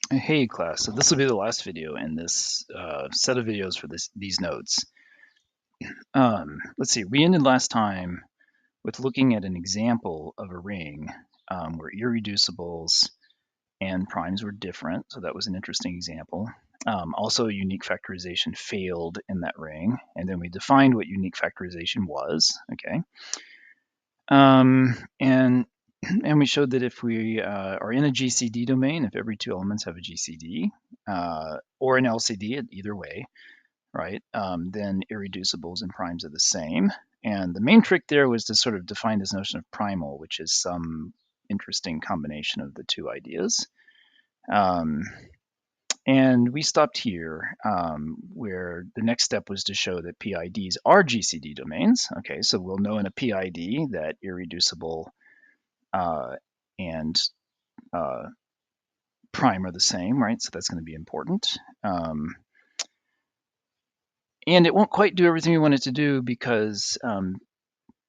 Hey class, so this will be the last video in this set of videos for these notes. Let's see, we ended last time with looking at an example of a ring where irreducibles and primes were different, so that was an interesting example. Also, unique factorization failed in that ring, and then we defined what unique factorization was, okay? And we showed that if we are in a GCD domain, if every two elements have a GCD, or an LCD, either way, right, then irreducibles and primes are the same. And the main trick there was to sort of define this notion of primal, which is some interesting combination of the two ideas. And we stopped here, where the next step was to show that PIDs are GCD domains. Okay, so we'll know in a PID that irreducible and prime are the same, right? So that's going to be important. And it won't quite do everything we want it to do because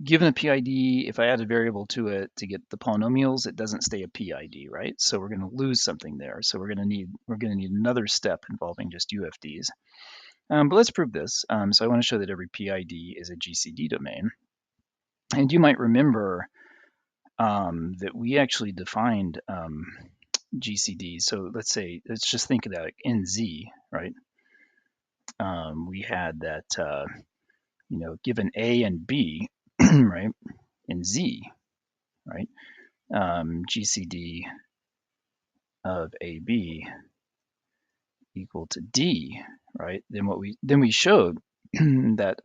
given a PID, if I add a variable to it to get the polynomials, it doesn't stay a PID, right? So we're going to lose something there. So we're going to need another step involving just UFDs. But let's prove this. So I want to show that every PID is a GCD domain. And you might remember that we actually defined GCD. So let's just think of that in Z, right? We had that, given A and B, right, in Z, right, GCD of AB equal to D, right? Then we showed that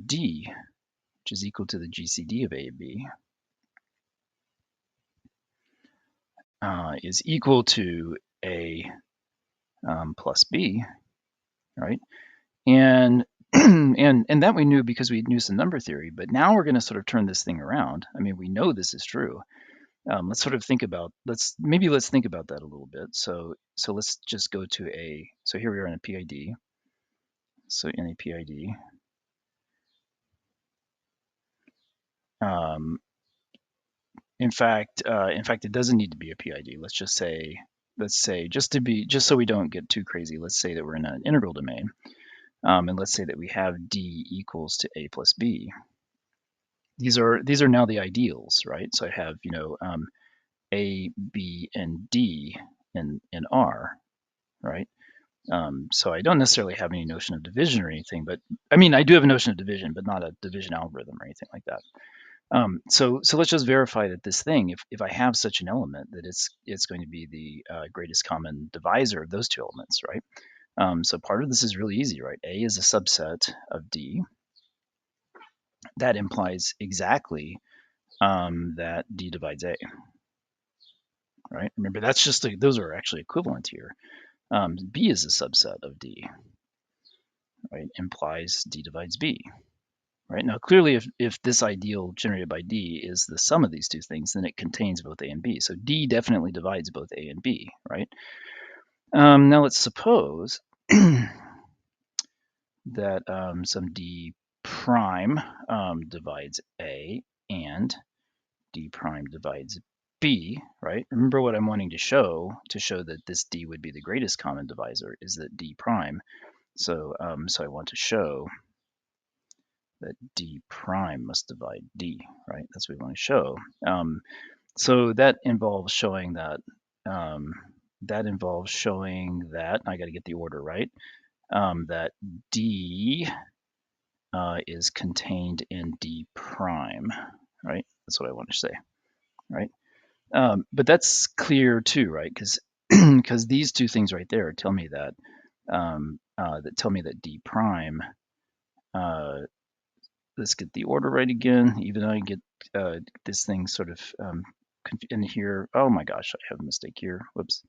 D, which is equal to the GCD of AB, is equal to A plus B, right? And and that we knew because we knew some number theory, but now we're going to sort of turn this thing around. I mean, we know this is true. Let's sort of think about let's think about that a little bit. So let's just go to so here we are in a PID. So in a PID, in fact, it doesn't need to be a PID. Let's say just so we don't get too crazy, let's say that we're in an integral domain. And let's say that we have D equals to A plus B. These are now the ideals, right? So I have, A, B, and D in R, right? So I don't necessarily have any notion of division or anything, but I mean, I do have a notion of division, but not a division algorithm or anything like that. So let's just verify that this thing, if I have such an element, that it's going to be the greatest common divisor of those two elements, right? So part of this is really easy, right? A is a subset of D. That implies exactly that D divides A, right? Remember, that's just those are actually equivalent here. B is a subset of D, right? Implies D divides B, right? Now, clearly, if this ideal generated by D is the sum of these two things, then it contains both A and B. So D definitely divides both A and B, right? Now let's suppose that some D prime divides A and D prime divides B, right? Remember what I'm wanting to show that this D would be the greatest common divisor is that D prime. So I want to show that D prime must divide D, right? That's what we want to show. So that involves showing that I got to get the order right. That D is contained in D prime, right? That's what I want to say, right? But that's clear too, right? Because these two things right there tell me that D prime. Let's get the order right again. Even though I get this thing sort of in here. Oh my gosh, I have a mistake here. Whoops.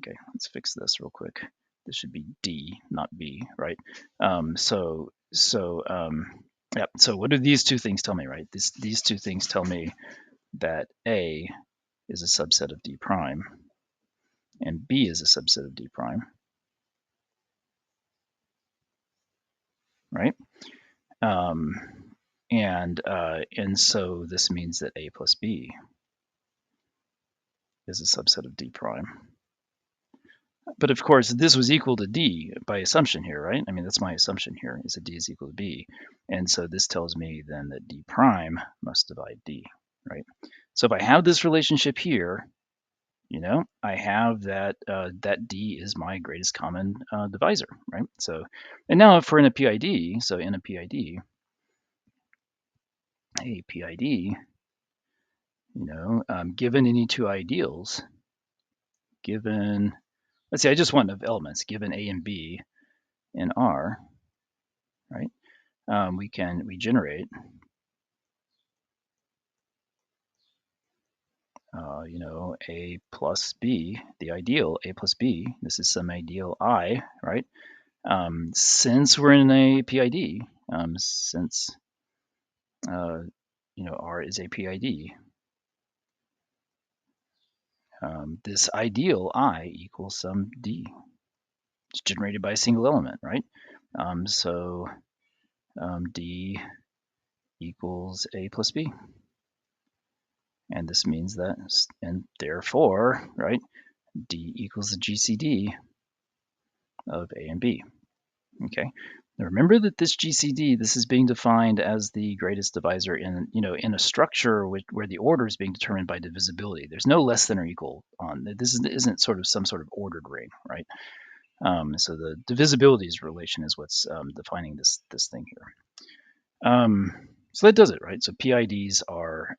Okay, let's fix this real quick. This should be D, not B, right? Yeah. So what do these two things tell me, right? These two things tell me that A is a subset of D prime, and B is a subset of D prime, right? And so this means that A plus B is a subset of D prime. But of course, this was equal to D by assumption here, right? I mean, that's my assumption here, is that D is equal to B. And so this tells me then that D prime must divide D, right? So if I have this relationship here, I have that that D is my greatest common divisor, right? So, and now if we're in a PID, so in a PID, given any two ideals, given, let's say I just want elements, given A and B in R, right? We generate, A plus B, the ideal A plus B. This is some ideal I, right? Since we're in a PID, since R is a PID, this ideal I equals some D. It's generated by a single element, right? So D equals A plus B. And this means that, and therefore, right, D equals the GCD of A and B. Okay. Now remember that this GCD, this is being defined as the greatest divisor in a structure where the order is being determined by divisibility. There's no less than or equal on. This isn't sort of some sort of ordered ring, right? So the divisibilities relation is what's defining this thing here. So that does it, right? So PIDs are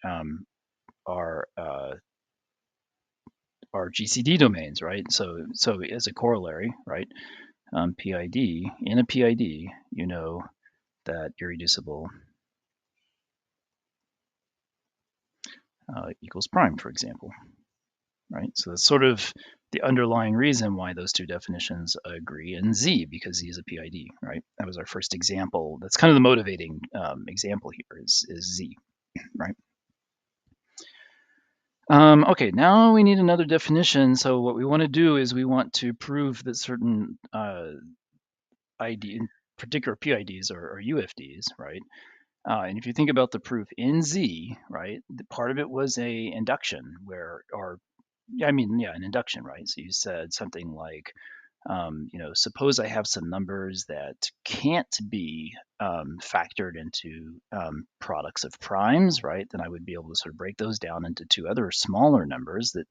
GCD domains, right? So as a corollary, right? PID, in a PID, you know that irreducible equals prime, for example, right? So that's sort of the underlying reason why those two definitions agree in Z, because Z is a PID, right? That was our first example. That's kind of the motivating example here is Z, right? Okay, now we need another definition. So what we want to do is we want to prove that certain in particular PIDs or UFDs, right? And if you think about the proof in Z, right, part of it was a induction an induction, right? So you said something like, suppose I have some numbers that can't be factored into products of primes, right? Then I would be able to sort of break those down into two other smaller numbers that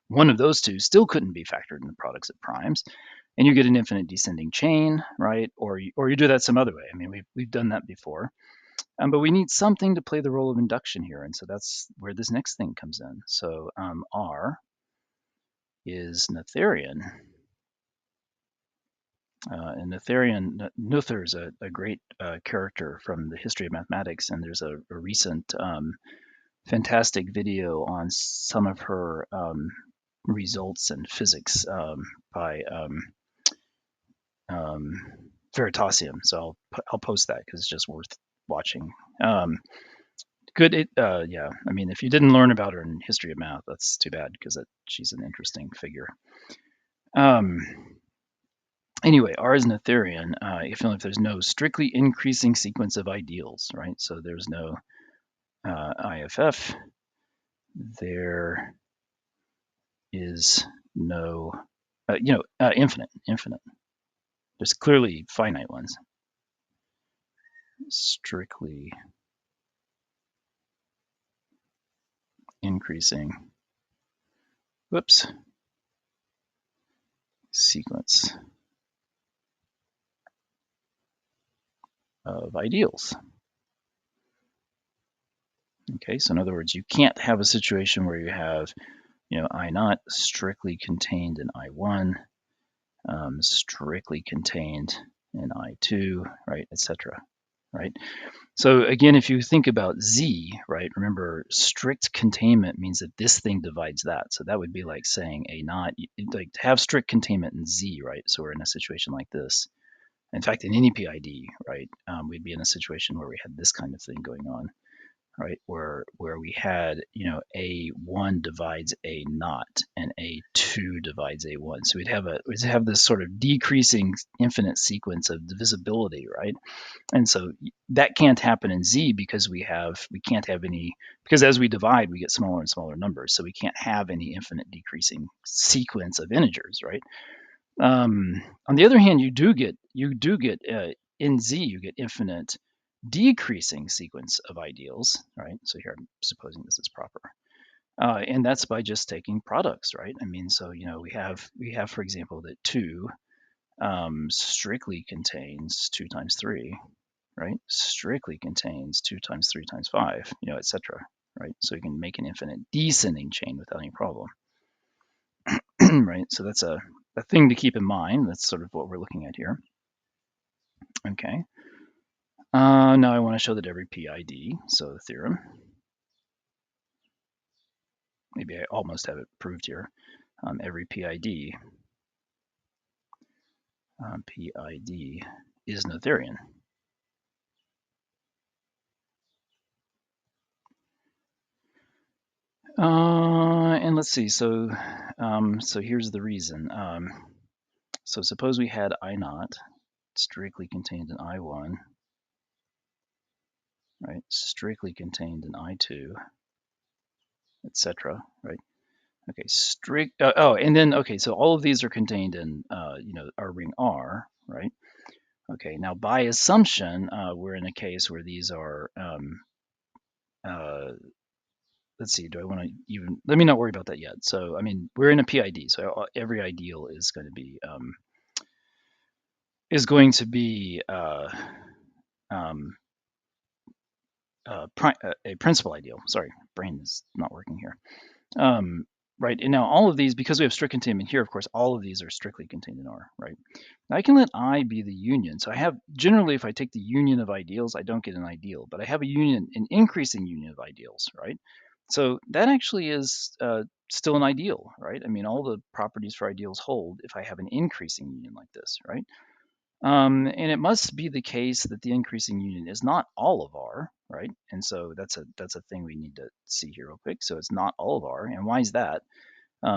one of those two still couldn't be factored in the products of primes, and you get an infinite descending chain, right? Or you do that some other way. I mean, we've done that before. But we need something to play the role of induction here, and so that's where this next thing comes in. So R is Noetherian. And Noether is a great character from the history of mathematics, and there's a recent fantastic video on some of her results in physics by Veritasium. So I'll post that because it's just worth watching. Good. Yeah. I mean, if you didn't learn about her in history of math, that's too bad because she's an interesting figure. Anyway, R is Noetherian if there's no strictly increasing sequence of ideals, right? So there's no IFF. There is no, infinite. There's clearly finite ones. Strictly increasing. Whoops. Sequence of ideals. Okay, so in other words, you can't have a situation where you have, I naught strictly contained in I1, strictly contained in I2, right, etc. Right? So again, if you think about Z, right, remember strict containment means that this thing divides that. So that would be like saying A naught, like to have strict containment in Z, right? So we're in a situation like this. In fact, in any PID, right, we'd be in a situation where we had this kind of thing going on. right? Where we had, A1 divides A0 and A2 divides A1. So we'd have this sort of decreasing infinite sequence of divisibility, right? And so that can't happen in Z because we can't have any, because as we divide, we get smaller and smaller numbers. So we can't have any infinite decreasing sequence of integers, right? On the other hand, you do get in Z, you get infinite decreasing sequence of ideals, right? So here I'm supposing this is proper. And that's by just taking products, right? I mean, so we have, for example, that 2 strictly contains 2 times 3, right? Strictly contains 2 times 3 times 5, etc. Right? So you can make an infinite descending chain without any problem. Right? So that's a thing to keep in mind. That's sort of what we're looking at here. Okay. Now I want to show that every PID, so the theorem, maybe I almost have it proved here, every PID, PID is Noetherian. And let's see, so here's the reason. So suppose we had I0 strictly contained in I1, right? Strictly contained in I2, etc. Right? Okay, and then okay, so all of these are contained in our ring R, right? Okay, now by assumption, we're in a case where these are. Let's see, do I want to even? Let me not worry about that yet. So I mean, we're in a PID, so every ideal is going to be a principal ideal. Sorry, brain is not working here. Right, and now all of these, because we have strict containment here, of course, all of these are strictly contained in R, right? Now I can let I be the union. So I have, generally, if I take the union of ideals, I don't get an ideal, but I have an increasing union of ideals, right? So that actually is still an ideal, right? I mean, all the properties for ideals hold if I have an increasing union like this, right? And it must be the case that the increasing union is not all of R, right? And so that's a thing we need to see here real quick. So it's not all of R, and why is that?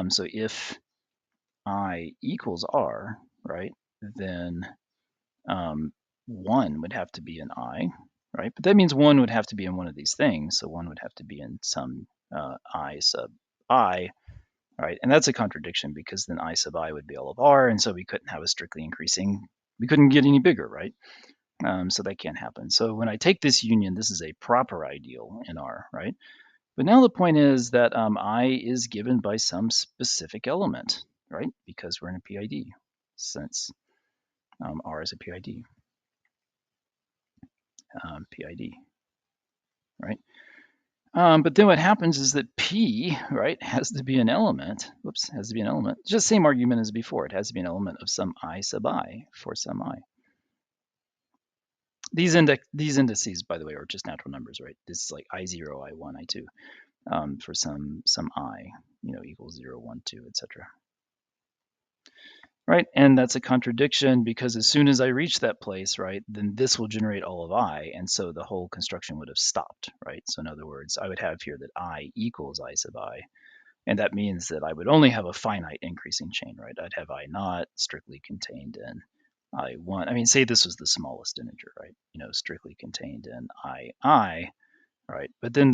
So if I equals R, right, then 1 would have to be in I, right? But that means 1 would have to be in one of these things. So 1 would have to be in some I sub I, right? And that's a contradiction because then I sub I would be all of R, and so we couldn't have a strictly increasing, we couldn't get any bigger, right? So that can't happen. So when I take this union, this is a proper ideal in R, right? But now the point is that I is given by some specific element, right? Because we're in a PID, since R is a PID, right? But then what happens is that P, right, has to be an element. Whoops, has to be an element. Just same argument as before. It has to be an element of some I sub I for some I. These indices, by the way, are just natural numbers, right? This is like I0, I1, I2 for some I, equals 0, 1, 2, etc. Right, and that's a contradiction because as soon as I reach that place, right, then this will generate all of I, and so the whole construction would have stopped, right? So in other words, I would have here that I equals I sub I, and that means that I would only have a finite increasing chain, right? I'd have I not strictly contained in I1. I mean, say this was the smallest integer, right? Strictly contained in I, right? But then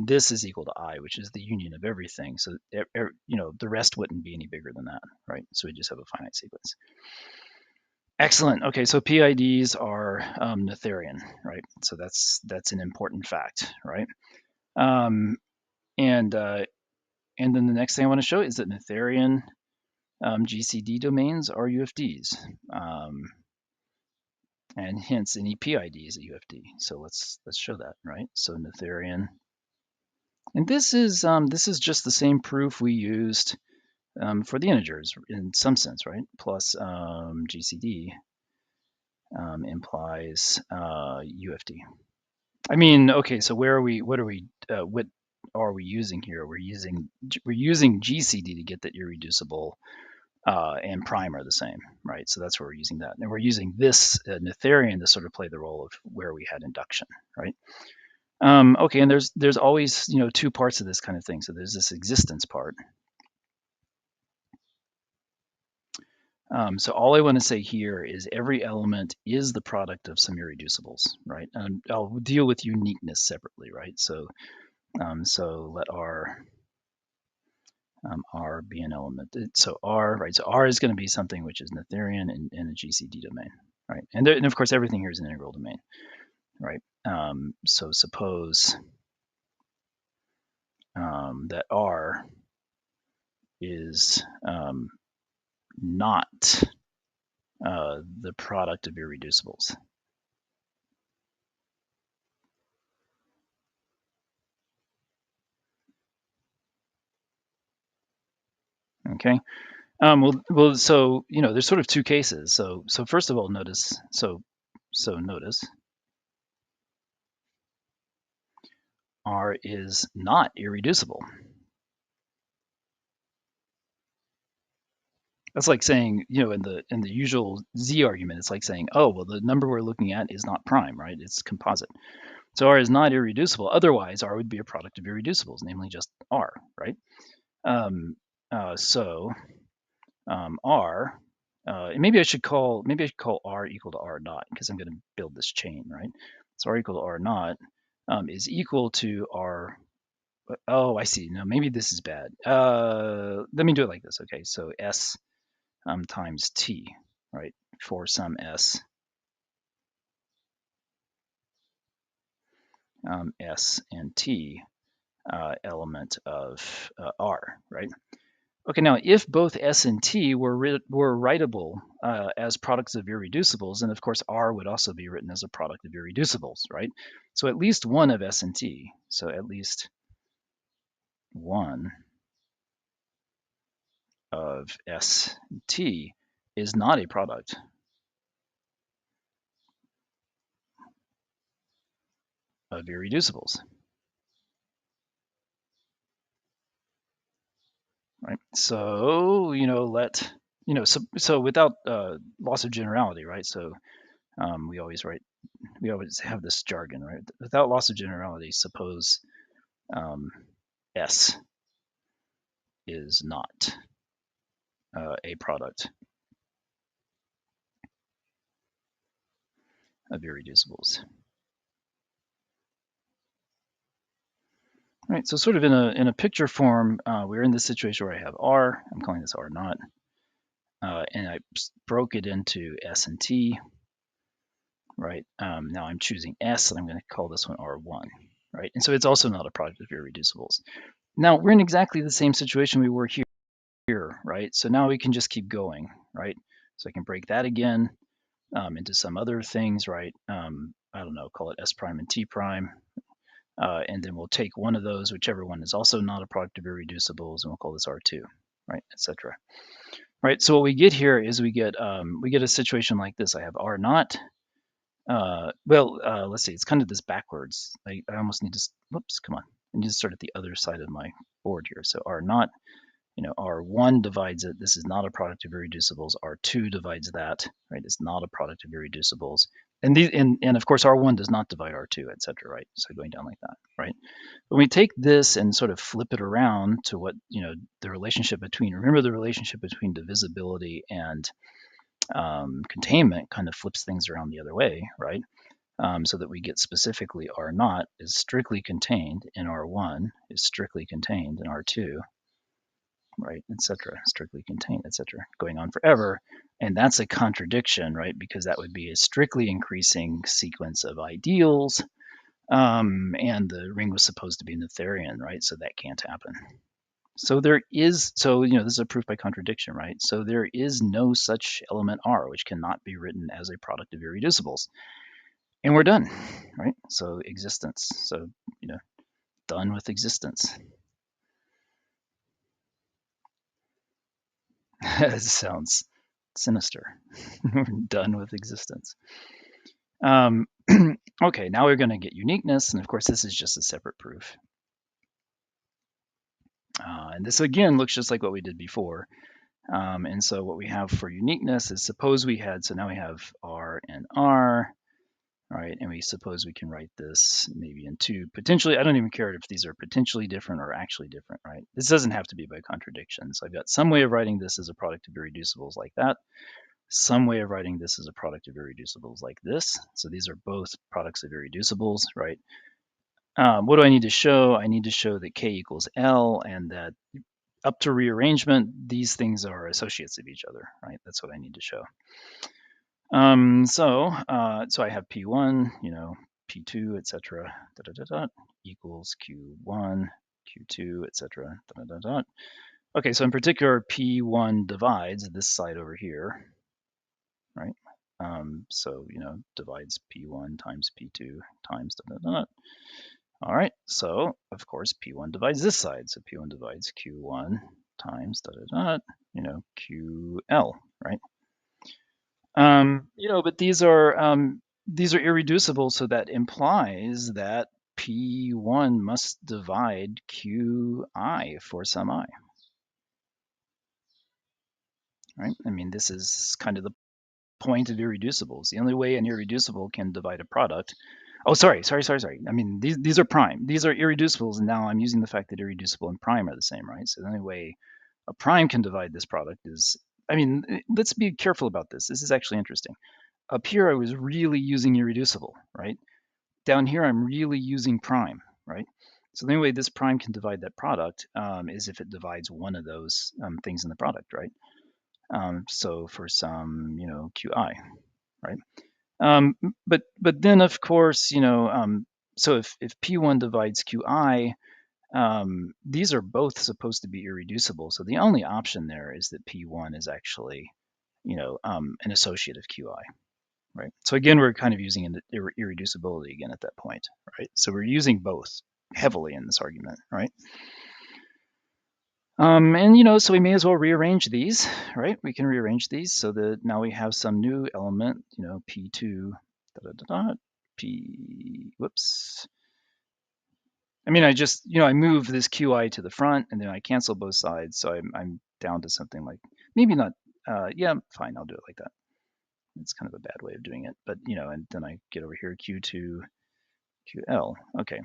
this is equal to I, which is the union of everything. So the rest wouldn't be any bigger than that, right? So we just have a finite sequence. Excellent. Okay, so PIDs are Noetherian, right? So that's an important fact, right? And then the next thing I want to show is that Noetherian GCD domains are UFDs, and hence any PID is a UFD. So let's show that, right? So Noetherian. And this is just the same proof we used for the integers in some sense, right? Plus GCD implies UFD. I mean, okay, so what are we using here? We're using GCD to get that irreducible and prime are the same, right? So that's where we're using that. And we're using this Noetherian to sort of play the role of where we had induction, right? Okay, and there's always, two parts of this kind of thing. So there's this existence part. So all I want to say here is every element is the product of some irreducibles, right? And I'll deal with uniqueness separately, right? So let R be an element. So R, right? So R is going to be something which is Noetherian in a GCD domain, right? And of course everything here is an integral domain, right? So suppose that R is not the product of irreducibles. Okay. Well. So there's sort of two cases. So first of all, notice. So notice R is not irreducible. That's like saying, in the usual Z argument, it's like saying, oh, well, the number we're looking at is not prime, right? It's composite. So R is not irreducible. Otherwise, R would be a product of irreducibles, namely just R, right? So R, maybe I should call R equal to R naught because I'm going to build this chain, right? So R equal to R naught is equal to R. Oh, I see. No, maybe this is bad. Let me do it like this. Okay, so S times T, right? For some S, S and T element of R, right? Okay, now if both S and T were writable as products of irreducibles, then of course R would also be written as a product of irreducibles, right? So at least one of S and T, so at least one of S and T is not a product of irreducibles, right? So so without loss of generality, right? So we always have this jargon, right? Without loss of generality, suppose S is not a product of irreducibles. Right, so sort of in a picture form, we're in this situation where I have R, I'm calling this R naught, and I broke it into S and T, right? Now I'm choosing S, and I'm going to call this one R1, right? And so it's also not a product of irreducibles. Now we're in exactly the same situation we were here, right? So now we can just keep going, right? So I can break that again into some other things, right? I don't know, call it S prime and T prime. And then we'll take one of those, whichever one is also not a product of irreducibles, and we'll call this R2, right, etc. Right, so what we get here is we get a situation like this. I have R naught. Let's see, it's kind of this backwards. I almost need to, whoops, come on. I need to start at the other side of my board here. So R naught, R1 divides it. This is not a product of irreducibles. R2 divides that, right? It's not a product of irreducibles. And of course, R1 does not divide R2, etc., right? So going down like that, right? When we take this and sort of flip it around to what, the relationship between, remember the relationship between divisibility and containment kind of flips things around the other way, right? So that we get specifically R naught is strictly contained in R1, is strictly contained in R2, right, etc., strictly contained, etc., going on forever. And that's a contradiction, right, because that would be a strictly increasing sequence of ideals, and the ring was supposed to be Noetherian, right, so that can't happen. So this is a proof by contradiction, right? So there is no such element R which cannot be written as a product of irreducibles. And we're done, right? So existence. So, done with existence. It sounds sinister. We're done with existence. Okay, now we're going to get uniqueness, and of course this is just a separate proof. And this again looks just like what we did before. And so what we have for uniqueness is suppose we had, so now we have R and R. right? And we suppose we can write this maybe in two, potentially, I don't even care if these are potentially different or actually different, right? This doesn't have to be by contradiction. So I've got some way of writing this as a product of irreducibles like that, some way of writing this as a product of irreducibles like this. So these are both products of irreducibles, right? What do I need to show? I need to show that K equals L and that up to rearrangement, these things are associates of each other, right? That's what I need to show. So I have P1, P2, etc. Equals Q1, Q2, etc. Okay, so in particular, P1 divides this side over here, right? So divides P1 times P2 times . All right, so of course P1 divides this side, so P1 divides Q1 times QL, right? But these are irreducible, so that implies that P1 must divide Qi for some I, right? I mean, this is kind of the point of irreducibles. The only way an irreducible can divide a product. Oh, sorry. I mean, these are prime. These are irreducibles, and now I'm using the fact that irreducible and prime are the same, right? So the only way a prime can divide this product is, I mean, let's be careful about this. This is actually interesting. Up here, I was really using irreducible, right? Down here, I'm really using prime, right? So the only way this prime can divide that product is if it divides one of those things in the product, right? So for some, Qi, right? But then, of course, so if P1 divides Qi, these are both supposed to be irreducible. So the only option there is that P1 is actually, an associate of Qi, right? So again, we're kind of using irreducibility again at that point, right? So we're using both heavily in this argument, right? And so we may as well rearrange these, right? We can rearrange these so that now we have some new element, P2, P, whoops. I mean, I move this Qi to the front and then I cancel both sides. So I'm down to something like, maybe not, yeah, fine, I'll do it like that. It's kind of a bad way of doing it, but and then I get over here, Q2, QL, okay.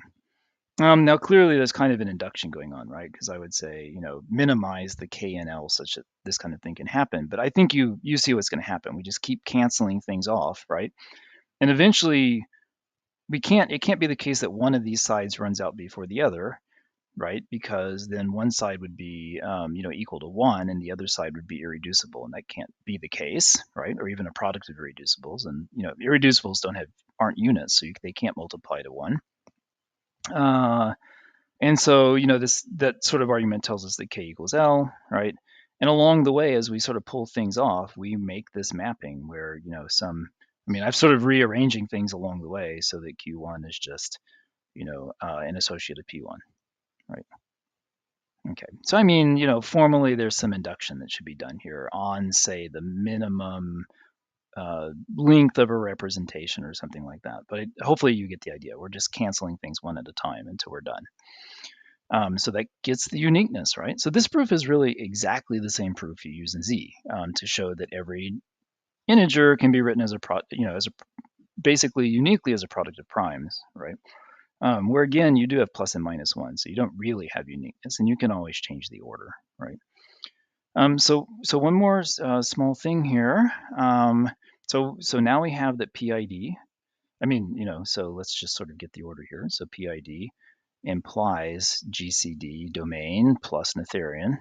Now clearly there's kind of an induction going on, right? Because I would say, minimize the K and L such that this kind of thing can happen. But I think you see what's going to happen. We just keep canceling things off, right? And eventually it can't be the case that one of these sides runs out before the other, right? Because then one side would be, equal to 1 and the other side would be irreducible. And that can't be the case, right? Or even a product of irreducibles. And, irreducibles aren't units, so they can't multiply to 1. And so, that sort of argument tells us that K equals L, right? And along the way, as we sort of pull things off, we make this mapping where, I'm sort of rearranging things along the way so that Q1 is just, an associate of P1, right? Okay, so formally there's some induction that should be done here on, say, the minimum length of a representation or something like that. But hopefully you get the idea. We're just canceling things one at a time until we're done. So that gets the uniqueness, right? So this proof is really exactly the same proof you use in Z to show that every integer can be written as basically uniquely as a product of primes, right? Where again, you do have plus and minus 1, so you don't really have uniqueness, and you can always change the order, right? So one more small thing here. So now we have that PID. So let's just sort of get the order here. So PID implies GCD domain plus Noetherian.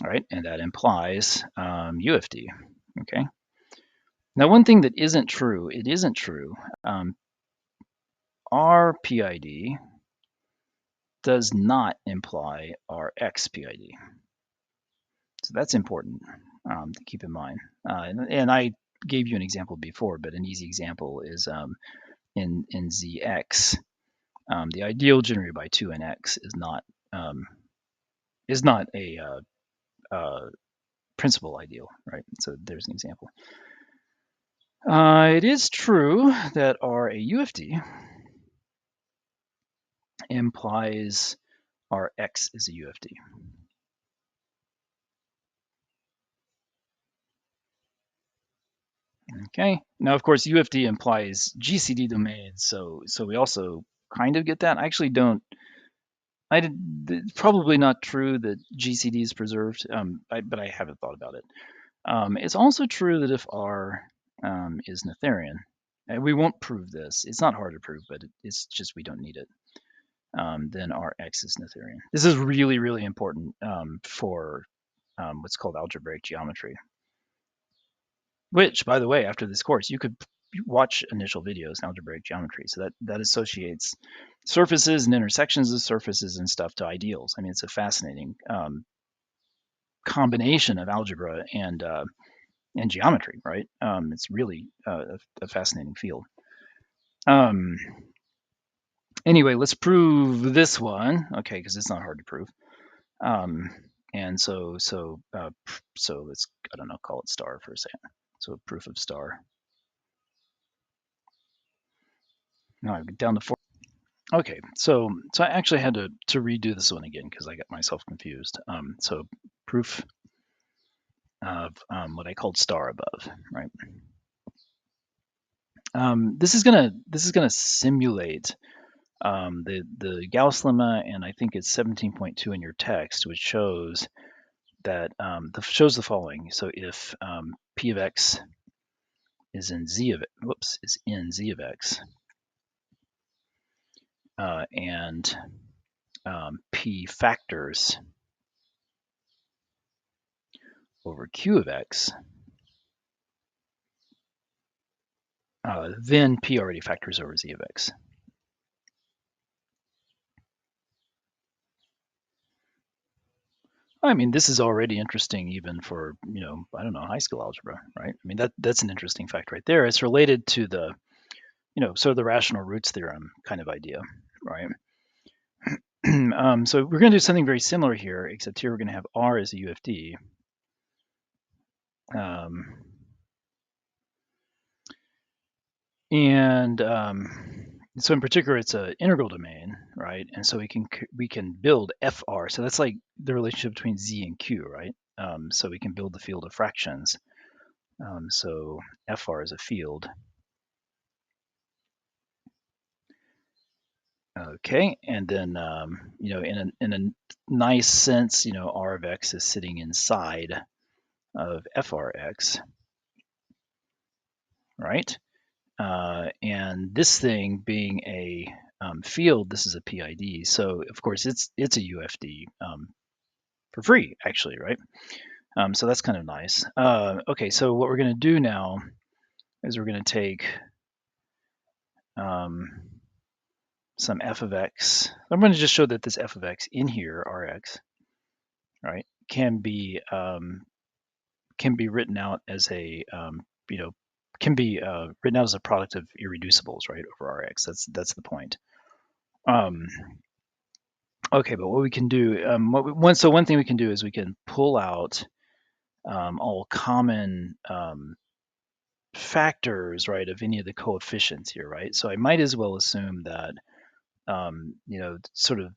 All right, and that implies UFD. Okay. Now, one thing that isn't true, our PID does not imply our XPID. So that's important to keep in mind. And I gave you an example before, but an easy example is in ZX, the ideal generated by 2 and X is not a principal ideal, right? So there's an example. It is true that our UFD implies our X is a UFD. Okay. Now, of course, UFD implies GCD domains, so we also kind of get that. I actually don't. It's probably not true that GCD is preserved, but I haven't thought about it. It's also true that if R is Noetherian, and we won't prove this. It's not hard to prove, but it's just we don't need it. Then Rx is Noetherian. This is really, really important for what's called algebraic geometry. Which, by the way, after this course, you could watch initial videos in algebraic geometry. So that associates surfaces and intersections of surfaces and stuff to ideals. I mean, it's a fascinating combination of algebra and geometry, right? It's really a fascinating field. Anyway, let's prove this one, okay, because it's not hard to prove. And so let's, I don't know, call it star for a second. So proof of star. Now I'm down to 4. Okay, so I actually had to redo this one again because I got myself confused. So proof of what I called star above, right? This is gonna simulate the Gauss lemma, and I think it's 17.2 in your text, which shows that shows the following. So if p of x is in z of x, and p factors over q of x, then p already factors over z of x. I mean, this is already interesting even for, I don't know, high school algebra, right? I mean, that's an interesting fact right there. It's related to the, sort of the rational roots theorem kind of idea, right? So we're going to do something very similar here, except here we're going to have R as a UFD. So in particular, it's an integral domain, right? And so we can build FR. So that's like the relationship between Z and Q, right? So we can build the field of fractions. So FR is a field. Okay, and then in a nice sense, R of x is sitting inside of FRX, right? And this thing being a field, this is a PID. So of course it's a UFD for free, actually, right? So that's kind of nice. Okay, so what we're going to do now is we're going to take some f of x. I'm going to just show that this f of x in here, Rx, right, can be written out as a written out as a product of irreducibles, right, over Rx. That's the point. Okay, but what we can do, one thing we can do is we can pull out all common factors, right, of any of the coefficients here, right? So I might as well assume that, sort of,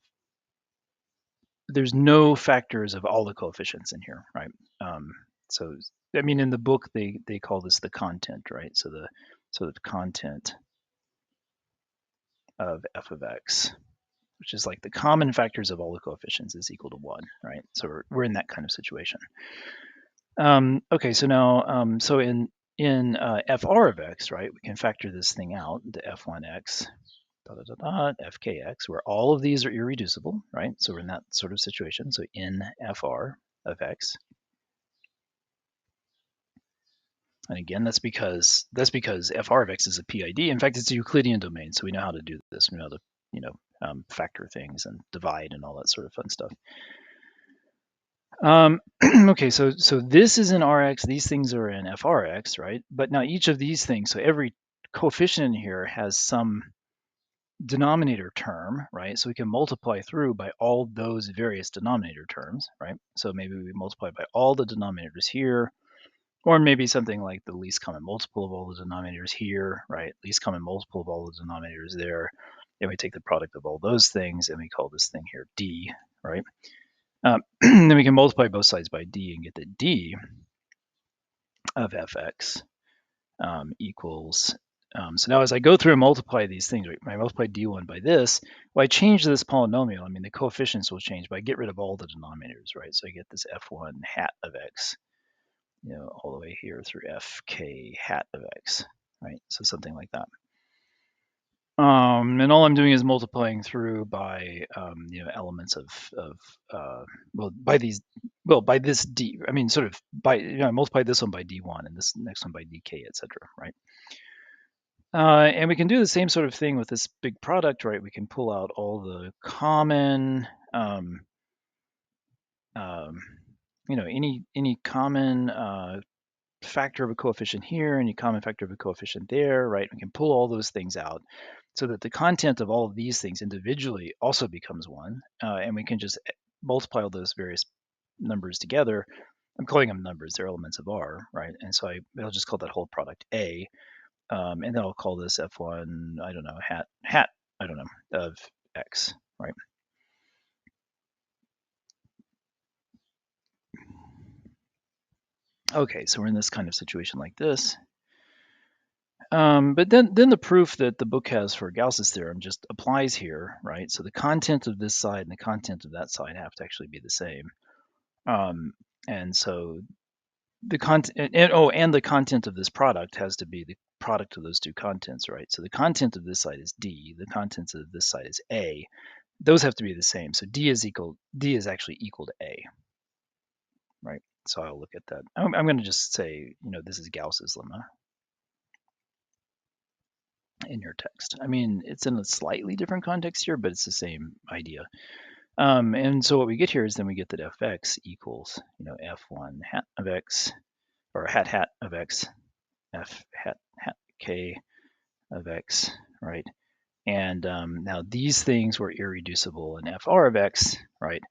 there's no factors of all the coefficients in here, right? So, I mean, in the book, they call this the content, right? So the content of f of x, which is like the common factors of all the coefficients, is equal to 1, right? So we're in that kind of situation. Okay, so now, so in fr of x, right, we can factor this thing out into f1x, fkx, where all of these are irreducible, right? So we're in that sort of situation. So in fr of x, and again, that's because fr of x is a PID. In fact, it's a Euclidean domain, so we know how to do this. We know how to factor things and divide and all that sort of fun stuff. Okay, so this is in Rx, these things are in FRX, right? But now each of these things, so every coefficient in here has some denominator term, right? So we can multiply through by all those various denominator terms, right? So maybe we multiply by all the denominators here, or maybe something like the least common multiple of all the denominators here, right? Least common multiple of all the denominators there. Then we take the product of all those things and we call this thing here D, right? Then we can multiply both sides by D and get the D of fx equals. So now as I go through and multiply these things, right, I multiply d1 by this, well, I change this polynomial. I mean, the coefficients will change, but I get rid of all the denominators, right? So I get this f1 hat of x, all the way here through fk hat of x, right? So something like that. And all I'm doing is multiplying through by elements of by this d. I mean, sort of by I multiply this one by d1 and this next one by dk, etc. Right? And we can do the same sort of thing with this big product, right? We can pull out all the common, any common factor of a coefficient here, any common factor of a coefficient there, right? We can pull all those things out so that the content of all of these things individually also becomes 1, and we can just multiply all those various numbers together. I'm calling them numbers; they're elements of R, right? And so I'll just call that whole product A, and then I'll call this F1, I don't know, hat, I don't know, of X, right? Okay, so we're in this kind of situation like this. But then the proof that the book has for Gauss's theorem just applies here, right? So the content of this side and the content of that side have to actually be the same. And so the content, and the content of this product has to be the product of those two contents, right? So the content of this side is D, the contents of this side is A. Those have to be the same. So D is actually equal to A, right? So I'll look at that. I'm going to just say, this is Gauss's lemma in your text. I mean, it's in a slightly different context here, but it's the same idea. And so what we get here is then we get that fx equals, f1 hat of x, or hat of x, f hat k of x, right? And now these things were irreducible in fr of x, right?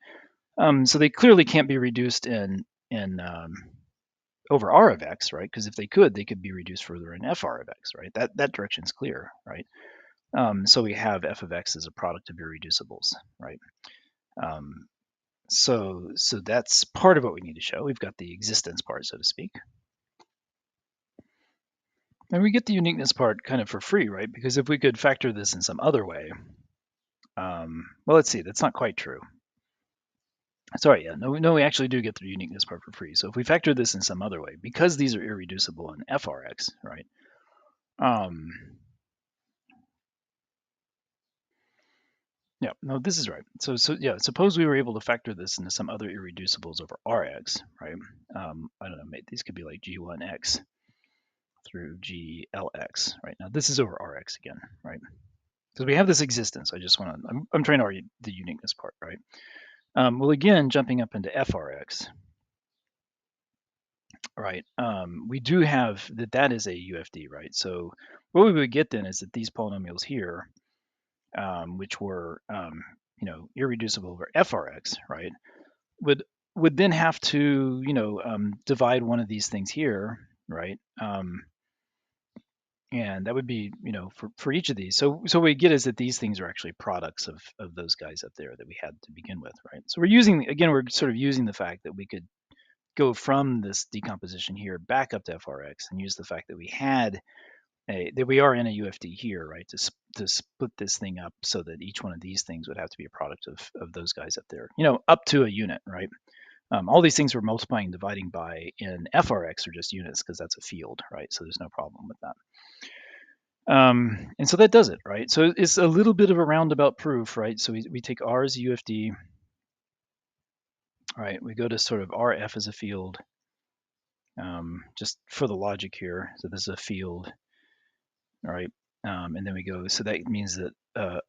So they clearly can't be reduced in over r of x, right? Because if they could be reduced further in fr of x, right? That direction's clear, right? So we have f of x as a product of irreducibles, right? So that's part of what we need to show. We've got the existence part, so to speak. And we get the uniqueness part kind of for free, right? Because if we could factor this in some other way, well, let's see, that's not quite true. Sorry, yeah, no, we actually do get the uniqueness part for free. So if we factor this in some other way, because these are irreducible in frx, right? Yeah, no, this is right. So yeah, suppose we were able to factor this into some other irreducibles over Rx, right? I don't know, these could be like G1x through GLX, right? Now this is over Rx again, right? Because we have this existence. I'm trying to argue the uniqueness part, right? Well, again, jumping up into FRX, right? We do have that is a UFD, right? So what we would get then is that these polynomials here, which were irreducible over FRX, right, would then have to divide one of these things here, right? And that would be for each of these. So what we get is that these things are actually products of those guys up there that we had to begin with, right? So we're sort of using the fact that we could go from this decomposition here back up to FRX and use the fact that we are in a UFD here, right, to split this thing up so that each one of these things would have to be a product of those guys up there, up to a unit, right? All these things we're multiplying and dividing by in FRX are just units because that's a field, right? So there's no problem with that. And so that does it, right? So it's a little bit of a roundabout proof, right? So we take R as UFD, right? We go to sort of RF as a field, just for the logic here. So this is a field, all right? And then we go, so that means that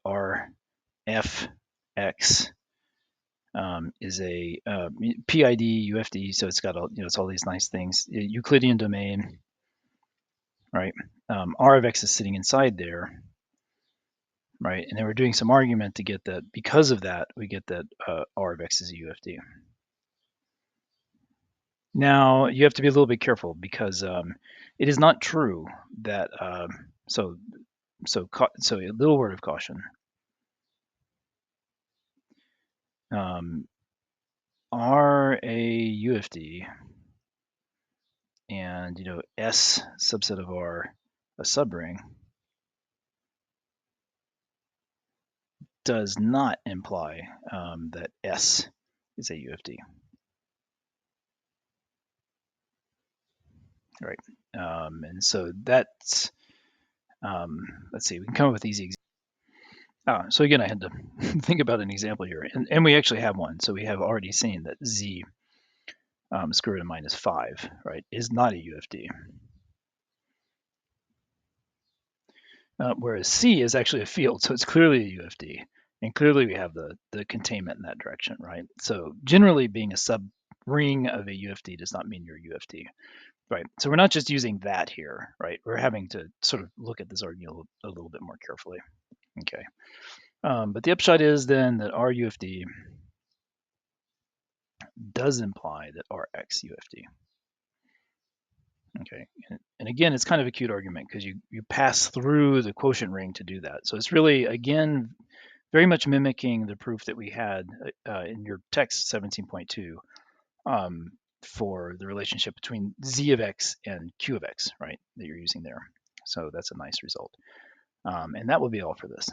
RFX is a PID UFD, so it's got it's all these nice things. Euclidean domain, right? R of x is sitting inside there, right? And then we're doing some argument to get that. Because of that, we get that R of x is a UFD. Now you have to be a little bit careful because it is not true that so a little word of caution. R a UFD and S subset of R, a subring, does not imply that S is a UFD, right? And so that's, let's see, we can come up with easy examples. So again, I had to think about an example here, and we actually have one. So we have already seen that Z square root of minus 5, right, is not a UFD. Whereas C is actually a field, so it's clearly a UFD. And clearly we have the containment in that direction, right? So generally being a subring of a UFD does not mean you're a UFD, right? So we're not just using that here, right? We're having to sort of look at this argument a little bit more carefully, okay? But the upshot is then that our UFD does imply that Rx UFD. Okay, and again, it's kind of a cute argument because you pass through the quotient ring to do that. So it's really, again, very much mimicking the proof that we had in your text 17.2 for the relationship between z of x and q of x, right, that you're using there. So that's a nice result. And that will be all for this.